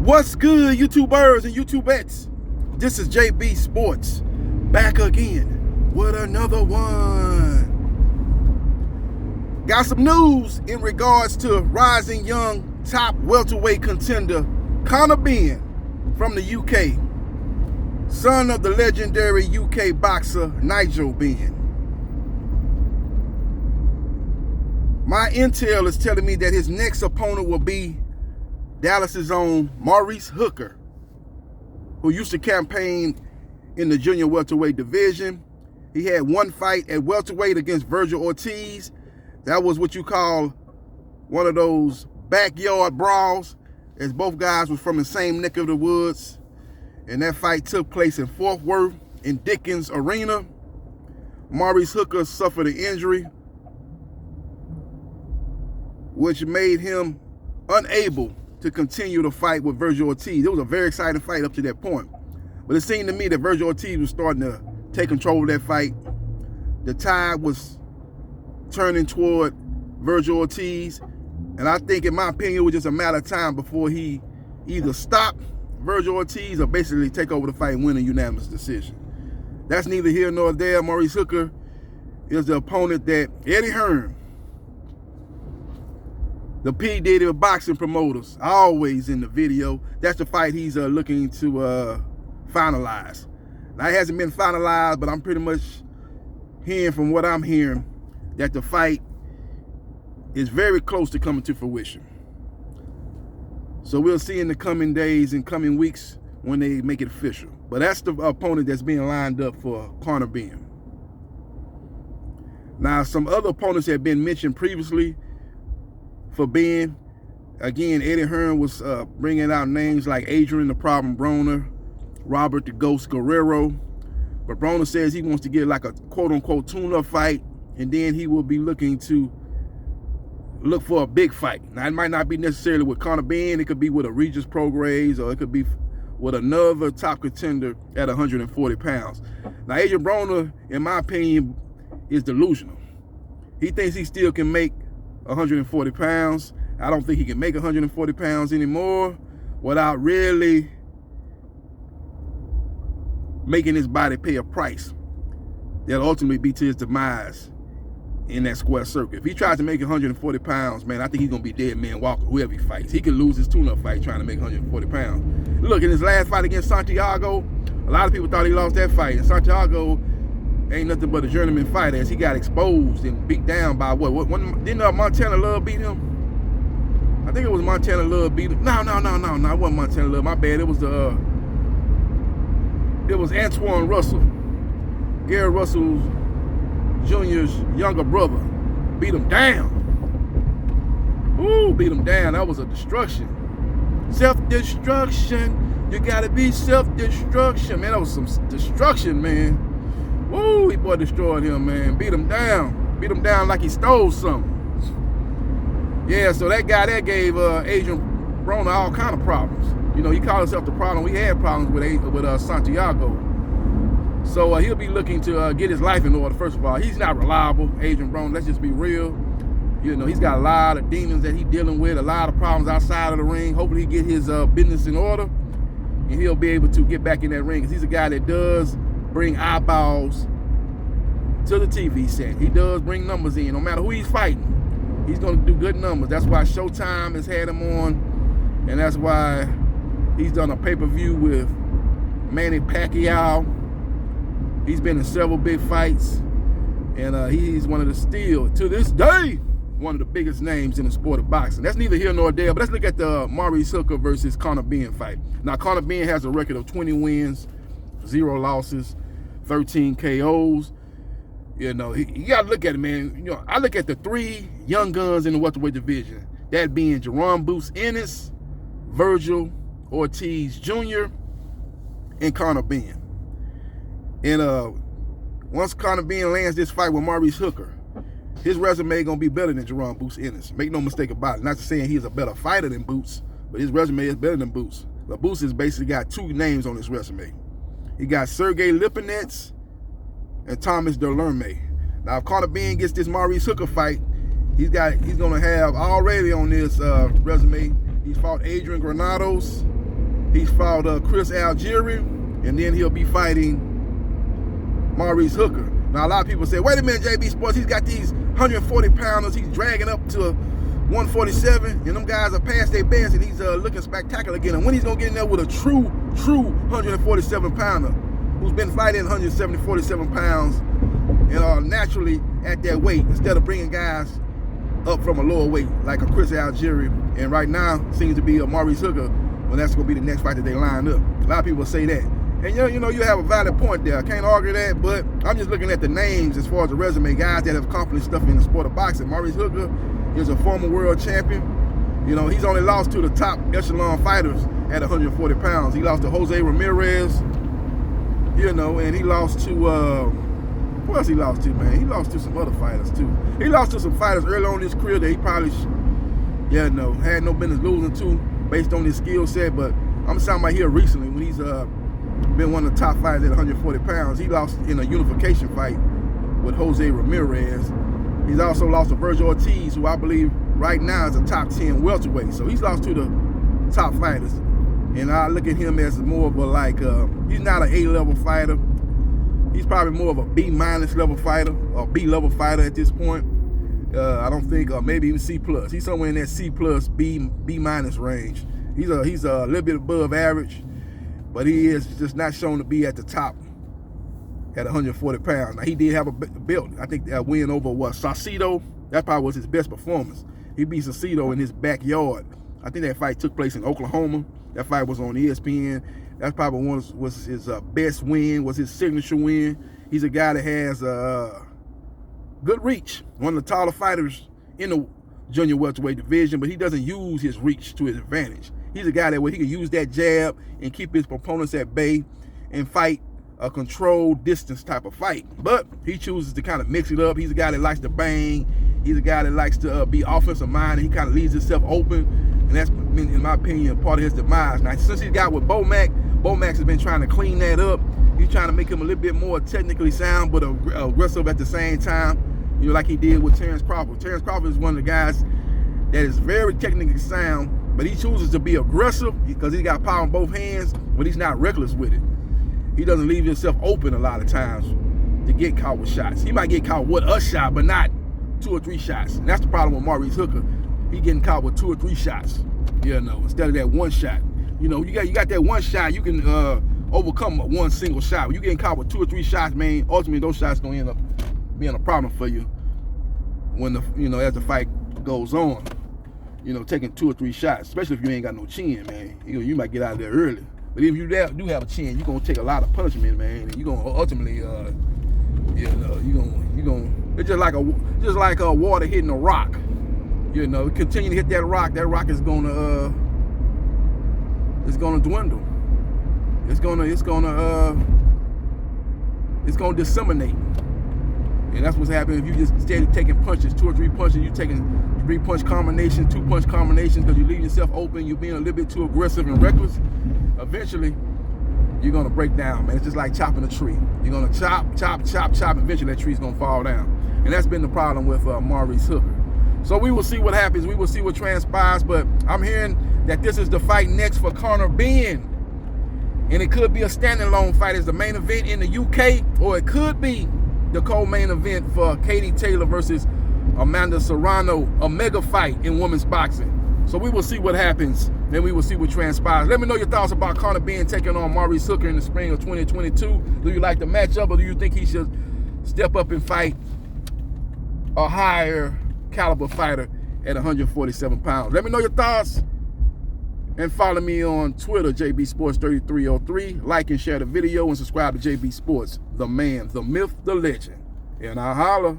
What's good, YouTubers and YouTubettes? This is JB Sports, back again with another one. Got some news in regards to rising young top welterweight contender Conor Benn from the UK, son of the legendary UK boxer Nigel Benn. My intel is telling me that his next opponent will be Dallas's own Maurice Hooker, who used to campaign in the junior welterweight division. He had one fight at welterweight against Virgil Ortiz. That was what you call one of those backyard brawls, as both guys was from the same neck of the woods. And that fight took place in Fort Worth in Dickens Arena. Maurice Hooker suffered an injury, which made him unable to continue the fight with Virgil Ortiz. It was a very exciting fight up to that point. But it seemed to me that Virgil Ortiz was starting to take control of that fight. The tide was turning toward Virgil Ortiz. And I think, in my opinion, it was just a matter of time before he either stopped Virgil Ortiz or basically take over the fight and win a unanimous decision. That's neither here nor there. Maurice Hooker is the opponent that Eddie Hearn, the P. Diddy of boxing promoters, always in the video. That's the fight he's looking to finalize. Now, it hasn't been finalized, but I'm pretty much hearing from what I'm hearing that the fight is very close to coming to fruition. So we'll see in the coming days and coming weeks when they make it official. But that's the opponent that's being lined up for Conor Benn. Now, some other opponents have been mentioned previously for Benn. Again, Eddie Hearn was bringing out names like Adrian the Problem Broner, Robert the Ghost Guerrero. But Broner says he wants to get like a quote-unquote tune-up fight, and then he will be looking to look for a big fight. Now, it might not be necessarily with Conor Benn. It could be with a Regis Prograis, or it could be with another top contender at 140 pounds. Now, Adrian Broner, in my opinion, is delusional. He thinks he still can make 140 pounds. I don't think he can make 140 pounds anymore without really making his body pay a price that'll ultimately be to his demise in that square circle. If he tries to make 140 pounds, man, I think he's gonna be dead man walking whoever he fights. He could lose his tune-up fight trying to make 140 pounds. Look, in his last fight against Santiago, a lot of people thought he lost that fight, and Santiago ain't nothing but a journeyman fighter, as he got exposed and beat down by didn't Montana Love beat him? I think it was Montana Love beat him. No, it wasn't Montana Love. My bad. It was Antoine Russell, Gary Russell Jr.'s younger brother. Beat him down. Ooh, beat him down. That was a destruction. Self-destruction. You gotta be self-destruction, man. That was some destruction, man. Woo, he boy destroyed him, man. Beat him down. Beat him down like he stole something. Yeah, so that guy that gave Adrian Broner all kind of problems. You know, he called himself the problem. We had problems with Santiago. So he'll be looking to get his life in order, first of all. He's not reliable, Adrian Broner. Let's just be real. You know, he's got a lot of demons that he's dealing with, a lot of problems outside of the ring. Hopefully he get his business in order, and he'll be able to get back in that ring. Because he's a guy that does bring eyeballs to the TV set. He does bring numbers in. No matter who he's fighting, he's going to do good numbers. That's why Showtime has had him on, and that's why he's done a pay-per-view with Manny Pacquiao. He's been in several big fights, and he's one of the still, to this day, one of the biggest names in the sport of boxing. That's neither here nor there, but let's look at the Maurice Hooker versus Conor Benn fight. Now, Conor Benn has a record of 20 wins, 0 losses, 13 KOs. You know, you got to look at it, man. You know, I look at the 3 young guns in the welterweight division, that being Jerome Boots Ennis, Virgil Ortiz Jr., and Conor Benn. And once Conor Benn lands this fight with Maurice Hooker, his resume gonna be better than Jerome Boots Ennis. Make no mistake about it. Not saying he's a better fighter than Boots, but his resume is better than Boots. But Boots has basically got 2 names on his resume. He got Sergey Lipinets and Thomas Delerme. Now, if Conor Benn gets this Maurice Hooker fight, he's gonna have already on this resume. He's fought Adrian Granados, He's fought Chris Algieri, and then he'll be fighting Maurice Hooker. Now, a lot of people say, wait a minute, JB Sports, he's got these 140-pounders. He's dragging up to 147, and them guys are past their best, and he's looking spectacular again. And when he's going to get in there with a true 147-pounder who's been fighting 170, 47 pounds and are naturally at that weight instead of bringing guys up from a lower weight like a Chris Algieri, and right now seems to be a Maurice Hooker, when that's going to be the next fight that they line up. A lot of people say that. And you know, you have a valid point there. I can't argue that, but I'm just looking at the names as far as the resume, guys that have accomplished stuff in the sport of boxing. Maurice Hooker is a former world champion. You know, he's only lost to the top echelon fighters at 140 pounds. He lost to Jose Ramirez, you know, and he lost to, who else he lost to, man? He lost to some other fighters, too. He lost to some fighters early on in his career that he probably, had no business losing to based on his skill set, but I'm talking about here recently when he's been one of the top fighters at 140 pounds. He lost in a unification fight with Jose Ramirez. He's also lost to Virgil Ortiz, who I believe right now is a top 10 welterweight. So he's lost to the top fighters. And I look at him as more of a he's not an A-level fighter. He's probably more of a B-minus level fighter, or B-level fighter at this point. I don't think, maybe even C+. He's somewhere in that C+, B-minus range. He's a little bit above average, but he is just not shown to be at the top at 140 pounds. Now, he did have a belt. I think that win over Saucedo, that probably was his best performance. He beat Saucedo in his backyard. I think that fight took place in Oklahoma. That fight was on ESPN. That probably was his best win, was his signature win. He's a guy that has good reach, one of the taller fighters in the junior welterweight division, but he doesn't use his reach to his advantage. He's a guy that way he can use that jab and keep his opponents at bay and fight a controlled distance type of fight. But he chooses to kind of mix it up. He's a guy that likes to bang. He's a guy that likes to be offensive minded. He kind of leaves himself open, and that's, in my opinion, part of his demise. Now, since he's got with Bomac has been trying to clean that up. He's trying to make him a little bit more technically sound, but aggressive at the same time, you know, like he did with Terrence Crawford. Terrence Crawford is one of the guys that is very technically sound, but he chooses to be aggressive because he's got power in both hands, but he's not reckless with it. He doesn't leave himself open a lot of times to get caught with shots. He might get caught with a shot, but not 2 or 3 shots. And that's the problem with Maurice Hooker. He getting caught with 2 or 3 shots, you know, instead of that 1 shot. You know, you got that 1 shot, you can overcome 1 single shot. When you getting caught with 2 or 3 shots, man, ultimately those shots gonna end up being a problem for you when as the fight goes on. You know, taking 2 or 3 shots, especially if you ain't got no chin, man. You might get out of there early. But if you do have a chin, you're gonna take a lot of punishment, man, and you're gonna ultimately, it's just like a water hitting a rock. You know, continue to hit that rock is gonna dwindle. It's gonna disseminate. And that's what's happening if you just steady taking punches, 2 or 3 punches. You're taking 3-punch combinations, 2-punch combinations because you leave yourself open. You're being a little bit too aggressive and reckless. Eventually, you're gonna break down, man. It's just like chopping a tree. You're gonna chop. Eventually, that tree's gonna fall down. And that's been the problem with Maurice Hooker. So we will see what happens. We will see what transpires. But I'm hearing that this is the fight next for Conor Benn. And it could be a standalone fight as the main event in the UK, or it could be the co-main event for Katie Taylor versus Amanda Serrano, a mega fight in women's boxing. So we will see what happens, and we will see what transpires. Let me know your thoughts about Conor Benn taking on Maurice Hooker in the spring of 2022. Do you like the matchup, or do you think he should step up and fight a higher caliber fighter at 147 pounds? Let me know your thoughts, and follow me on Twitter, JBsports3303. Like and share the video, and subscribe to JB Sports, the man, the myth, the legend. And I holla.